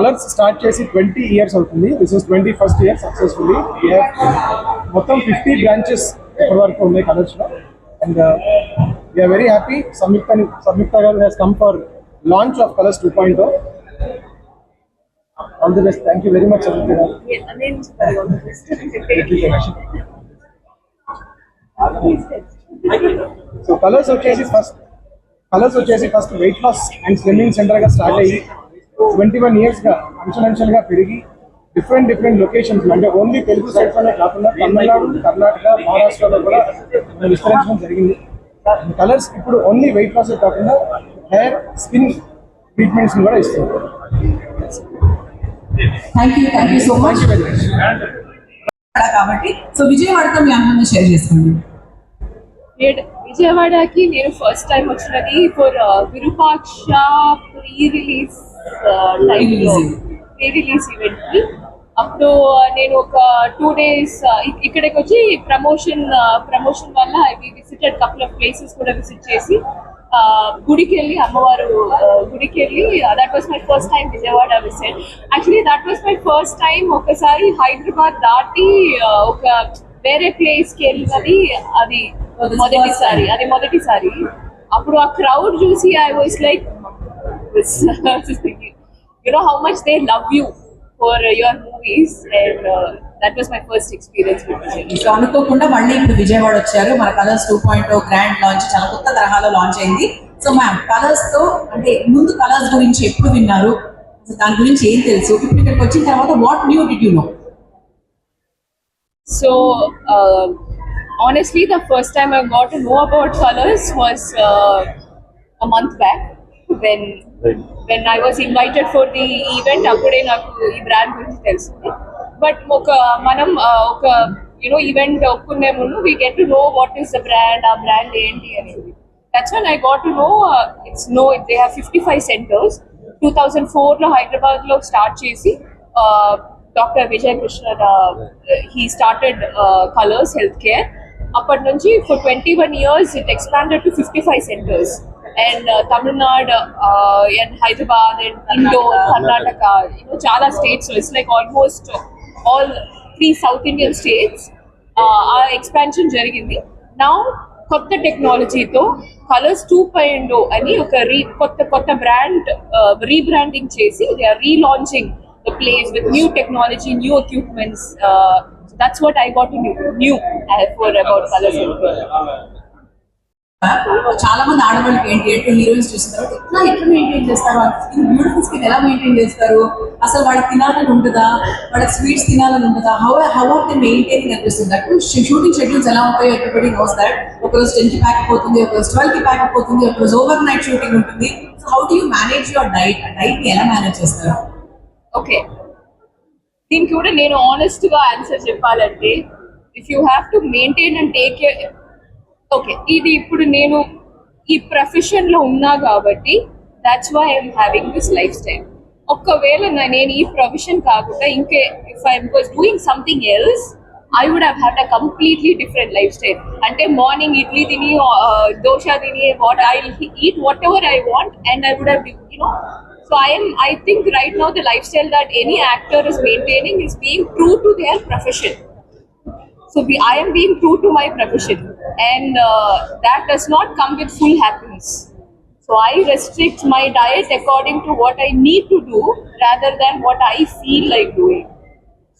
Colours start చేసి 20 years అవుతుంది. This is 21st year successfully. మొత్తం 50 బ్రాంచెస్ ఇప్పటి వరకు ఉన్నాయి కలర్స్ లో. And we're very happy. Samyuktha garu has come for launch of Colors 2.0. All the best. Thank you very much Samyuktha garu. So Colors వచ్చేసి first weight loss and slimming center గా start అయ్యి 21 years గా అంచెలంచెలుగా పెరిగి డిఫరెంట్ లొకేషన్స్ అంటే ఓన్లీ తెలుగు స్టేట్స్ లోనే కాకుండా తమిళనాడు, కర్ణాటక, మహారాష్ట్రలో కూడా విస్తరించడం జరిగింది. కలర్స్ ఇప్పుడు ఓన్లీ వెయిట్ లాస్ కాకుండా హెయిర్, స్కిన్ ట్రీట్మెంట్స్ కూడా ఇస్తుంది. Thank you so much. కాబట్టి సో విజయవాడతో మీ అనుభవం షేర్ చేసుకోండి. విజయవాడకి నేను ఫస్ట్ టైం వచ్చినది for Virupaksha pre release event కి. అప్పుడు నేను ఒక 2 days ఇక్కడికి వచ్చి ప్రమోషన్ వల్ల I visited couple of places కూడా విజిట్ చేసి గుడికి వెళ్ళి అమ్మవారు గుడికి వెళ్ళి that was my first time Vijayawada visit. Actually that was my first time ఒకసారి హైదరాబాద్ దాటి ఒక వేరే ప్లేస్ కి వెళ్ళినది అది మొదటిసారి. అప్పుడు ఆ క్రౌడ్ చూసి I was like you know how much they love you for your movies, and that was my first experience with Vijay. So అనుకోకుండా మళ్ళీ ఇప్పుడు విజయవాడ వచ్చారు. మన కలర్స్ 2.0 గ్రాండ్ లాంచ్ చాలా కొత్త తరహాలో లాంచ్ అయింది. సో మ్యామ్, కలర్స్ తో అంటే ముందు కలర్స్ గురించి ఎప్పుడు విన్నారు, దాని గురించి ఏం తెలుసు, ఇప్పుడు ఇక్కడికి వచ్చిన తర్వాత what new did you know? So honestly, the first time I got to know about colors was a month back when I was invited for the event. అప్పుడే నాకు ఈ బ్రాండ్ గురించి తెలిసింది. బట్ మనం ఒక ఈవెంట్ ఒప్పుకునే ముందు we get to know what is the brand, ఆ బ్రాండ్ ఏంటి అనేది. That's when I got to know they have 55 centers. 2004 లో హైదరాబాద్ లో స్టార్ట్ చేసి doctor Vijay Krishna he started Colors Healthcare. అప్పటి నుంచి for 21 years it expanded to 55 centers. And Tamil Nadu and Hyderabad and Indore, Karnataka, chala states. So it's like almost all 3 South Indian states. Our expansion jarigindi. Now kotta technology to Colors 2.0 ani oka kotta brand rebranding chesi they are relaunching the place with new technology, new equipments. So that's what I got to know for about Colors. చాలా మంది ఆడవాళ్ళకి ఏంటి అంటే heroines చూసిన తర్వాత ఎట్లా maintain చేస్తారు, beautiful skin ఎలా మెయింటైన్ చేస్తారు, అసలు వాళ్ళకి తినాలని ఉంటుందా, వాళ్ళకి స్వీట్స్ తినాలని ఉంటుందా, హౌ ఆర్ దే మెయింటైనింగ్ అనిపిస్తుంది. అటు షూటింగ్ షెడ్యూల్స్ ఎలా ఉంటాయో ఎవ్రీబడి నోస్ దట్. ఒకరోజు 10కి ప్యాక్ పోతుంది, ఒకరోజు 12కి ప్యాక్ పోతుంది, ఒకరోజు ఓవర్ నైట్ షూటింగ్ ఉంటుంది. So how do you manage your diet ని ఎలా మేనేజ్ చేస్తారు? ఓకే, దీనికి కూడా నేను ఆనెస్ట్ గా ఆన్సర్ చెప్పాలంటే if you have to maintain and take care. Okay, ఇది ఇప్పుడు నేను ఈ ప్రొఫెషన్ లో ఉన్నా కాబట్టి that's why I'm having this life style. ఒకవేళ నేను ఈ ప్రొఫెషన్ కాకుండా ఇంకే if I was doing something else I would have had a completely different life style. అంటే మార్నింగ్ ఇడ్లీ తిని దోశ తిని I eat whatever I want and I would have so I think right now the lifestyle that any actor is maintaining is being true to their profession. So I am being true to my profession, and that does not come with full happiness. So I restrict my diet according to what I need to do rather than what I feel like doing.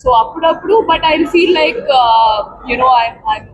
So appudu, but I'll feel like I'm